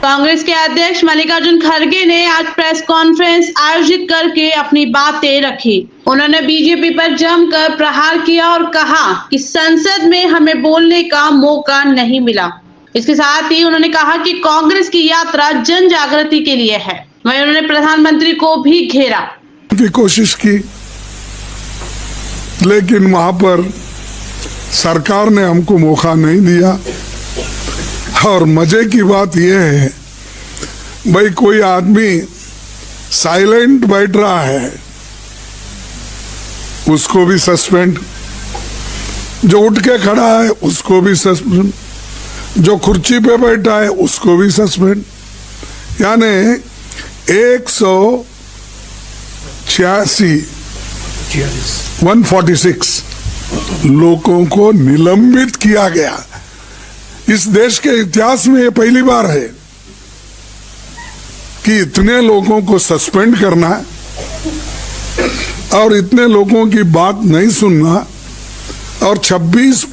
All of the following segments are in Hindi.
कांग्रेस के अध्यक्ष मल्लिकार्जुन खड़गे ने आज प्रेस कॉन्फ्रेंस आयोजित करके अपनी बातें रखी। उन्होंने बीजेपी पर जमकर प्रहार किया और कहा कि संसद में हमें बोलने का मौका नहीं मिला। इसके साथ ही उन्होंने कहा कि कांग्रेस की यात्रा जन जागृति के लिए है। वहीं उन्होंने प्रधानमंत्री को भी घेरा की कोशिश की, लेकिन वहां पर सरकार ने हमको मौका नहीं दिया। और मजे की बात यह है, भाई कोई आदमी साइलेंट बैठ रहा है उसको भी सस्पेंड, जो उठ के खड़ा है उसको भी सस्पेंड, जो कुर्सी पे बैठा है उसको भी सस्पेंड। यानी 146 लोगों को निलंबित किया गया। इस देश के इतिहास में ये पहली बार है कि इतने लोगों को सस्पेंड करना और इतने लोगों की बात नहीं सुनना, और 28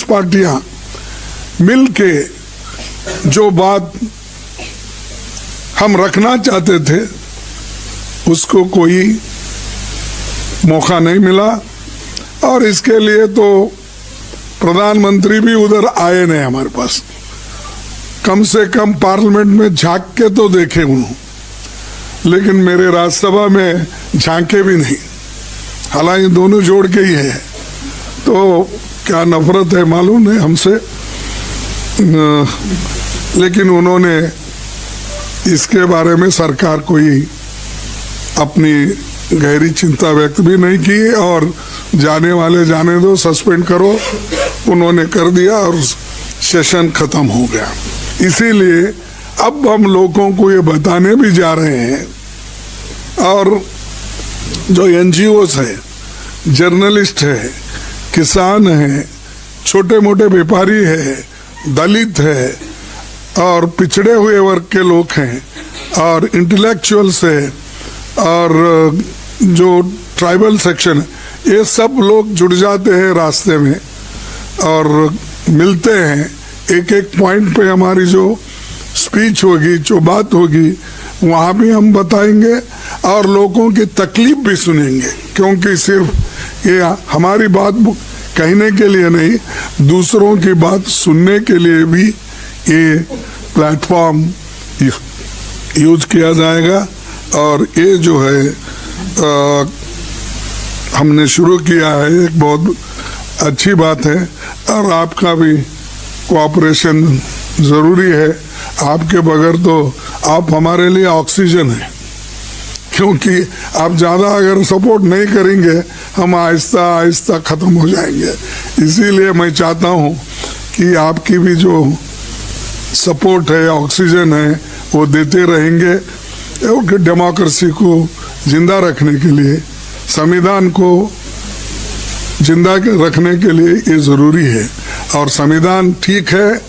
पार्टियां मिलके जो बात हम रखना चाहते थे उसको कोई मौका नहीं मिला। और इसके लिए तो प्रधानमंत्री भी उधर आए नहीं हमारे पास, कम से कम पार्लियामेंट में झांक के तो देखे उन्होंने, लेकिन मेरे राज्यसभा में झांके भी नहीं। हालांकि दोनों जोड़ के ही है, तो क्या नफरत है मालूम है हमसे, लेकिन उन्होंने इसके बारे में सरकार कोई अपनी गहरी चिंता व्यक्त भी नहीं की और जाने वाले जाने दो, सस्पेंड करो, उन्होंने कर दिया और सेशन खत्म हो गया। इसीलिए अब हम लोगों को ये बताने भी जा रहे हैं, और जो एनजीओस है, जर्नलिस्ट है, किसान है, छोटे मोटे व्यापारी है, दलित है और पिछड़े हुए वर्ग के लोग हैं और इंटेलेक्चुअल्स है और जो ट्राइबल सेक्शन है, ये सब लोग जुड़ जाते हैं रास्ते में और मिलते हैं। एक एक पॉइंट पे हमारी जो स्पीच होगी, जो बात होगी, वहाँ भी हम बताएंगे और लोगों की तकलीफ भी सुनेंगे, क्योंकि सिर्फ ये हमारी बात कहने के लिए नहीं, दूसरों की बात सुनने के लिए भी ये प्लेटफॉर्म यूज किया जाएगा। और ये जो है हमने शुरू किया है, एक बहुत अच्छी बात है और आपका भी कोऑपरेशन ज़रूरी है। आपके बगैर तो आप हमारे लिए ऑक्सीजन है, क्योंकि आप ज़्यादा अगर सपोर्ट नहीं करेंगे हम आहिस्ता आहिस्ता ख़त्म हो जाएंगे। इसीलिए मैं चाहता हूँ कि आपकी भी जो सपोर्ट है, ऑक्सीजन है, वो देते रहेंगे, क्योंकि डेमोक्रेसी को जिंदा रखने के लिए, संविधान को जिंदा रखने के लिए ये ज़रूरी है। और संविधान ठीक है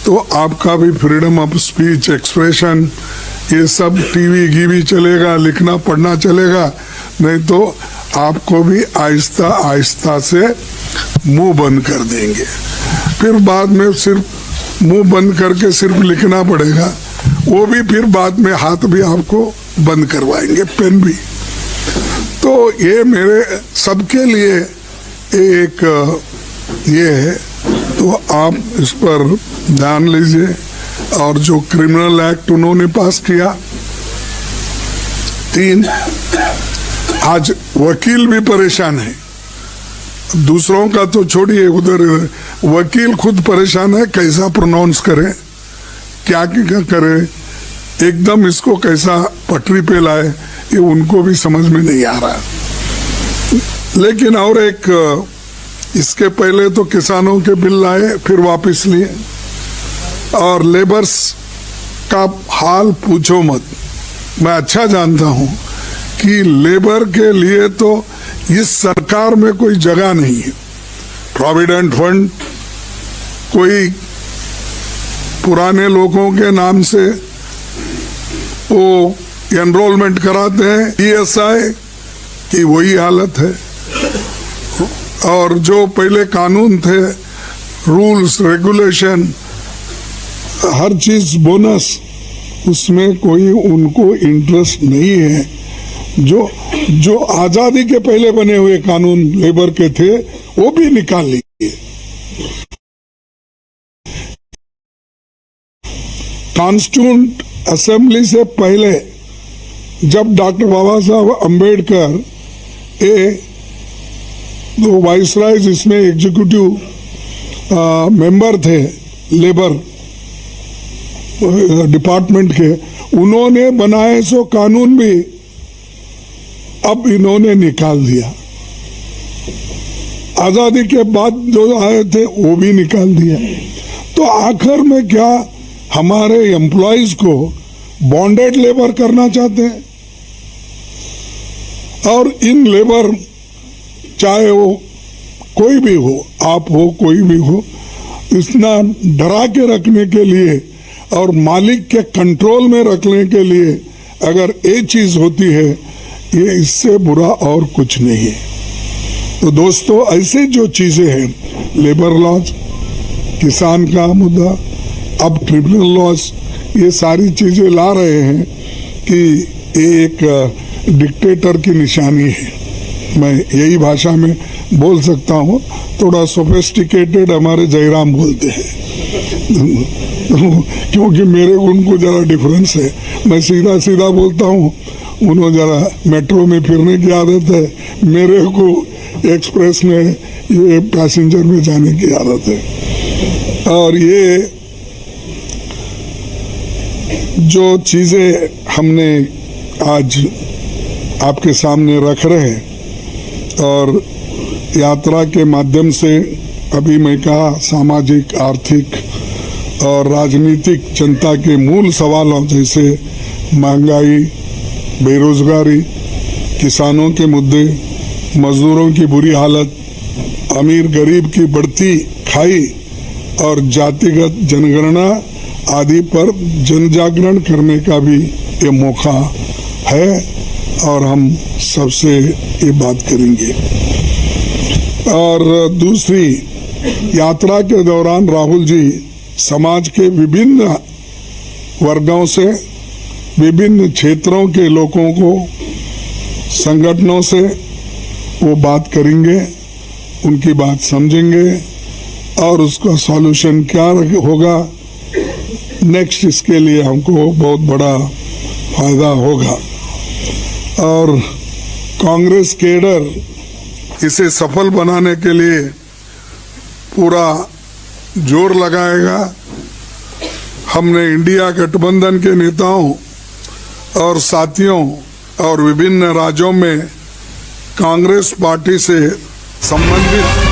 तो आपका भी फ्रीडम ऑफ स्पीच, एक्सप्रेशन, ये सब टीवी गिवी चलेगा, लिखना पढ़ना चलेगा, नहीं तो आपको भी आहिस्ता आहिस्ता से मुंह बंद कर देंगे। फिर बाद में सिर्फ मुंह बंद करके सिर्फ लिखना पड़ेगा, वो भी फिर बाद में हाथ भी आपको बंद करवाएंगे, पेन भी। तो ये मेरे सबके लिए एक ये है, तो आप इस पर ध्यान लीजिए। और जो क्रिमिनल एक्ट उन्होंने पास किया 3, आज वकील भी परेशान है, दूसरों का तो छोड़िए, उधर वकील खुद परेशान है, कैसा प्रोनाउंस करे, क्या करे, एकदम इसको कैसा पटरी पे लाए, ये उनको भी समझ में नहीं आ रहा। लेकिन और एक, इसके पहले तो किसानों के बिल लाए, फिर वापस लिए, और लेबर्स का हाल पूछो मत। मैं अच्छा जानता हूं कि लेबर के लिए तो इस सरकार में कोई जगह नहीं है। प्रोविडेंट फंड कोई पुराने लोगों के नाम से वो एनरोलमेंट कराते हैं, ESI की वही हालत है। और जो पहले कानून थे, रूल्स रेगुलेशन, हर चीज बोनस, उसमें कोई उनको इंटरेस्ट नहीं है। जो आजादी के पहले बने हुए कानून लेबर के थे वो भी निकाल लिए। कॉन्स्टिट्यूंट असेंबली से पहले जब डॉक्टर बाबा साहब अंबेडकर तो वाइसराय इसमें एग्जीक्यूटिव मेंबर थे लेबर डिपार्टमेंट के, उन्होंने बनाए सो कानून भी अब इन्होंने निकाल दिया। आजादी के बाद जो आए थे वो भी निकाल दिया। तो आखिर में क्या हमारे एम्प्लॉइज को बॉन्डेड लेबर करना चाहते हैं? और इन लेबर चाहे वो कोई भी हो, आप हो कोई भी हो, इतना डरा के रखने के लिए और मालिक के कंट्रोल में रखने के लिए अगर ये चीज होती है, ये इससे बुरा और कुछ नहीं है। तो दोस्तों, ऐसे जो चीजें हैं, लेबर लॉज, किसान का मुद्दा, अब ट्रिब्यूनल लॉज, ये सारी चीजें ला रहे हैं कि ये एक डिक्टेटर की निशानी है। मैं यही भाषा में बोल सकता हूँ, थोड़ा सोफिस्टिकेटेड हमारे जयराम बोलते हैं क्योंकि मेरे उनको जरा डिफरेंस है, मैं सीधा सीधा बोलता हूँ, उन्होंने जरा मेट्रो में फिरने की आदत है, मेरे को एक्सप्रेस में ये पैसेंजर में जाने की आदत है। और ये जो चीजें हमने आज आपके सामने रख रहे हैं और यात्रा के माध्यम से अभी मैं कहा सामाजिक, आर्थिक और राजनीतिक जनता के मूल सवालों जैसे महंगाई, बेरोजगारी, किसानों के मुद्दे, मजदूरों की बुरी हालत, अमीर गरीब की बढ़ती खाई और जातिगत जनगणना आदि पर जनजागरण करने का भी ये मौका है और हम सबसे ये बात करेंगे। और दूसरी, यात्रा के दौरान राहुल जी समाज के विभिन्न वर्गों से, विभिन्न क्षेत्रों के लोगों को, संगठनों से वो बात करेंगे, उनकी बात समझेंगे और उसका सॉल्यूशन क्या होगा नेक्स्ट, इसके लिए हमको बहुत बड़ा फायदा होगा। और कांग्रेस केडर इसे सफल बनाने के लिए पूरा जोर लगाएगा। हमने इंडिया गठबंधन के नेताओं और साथियों और विभिन्न राज्यों में कांग्रेस पार्टी से संबंधित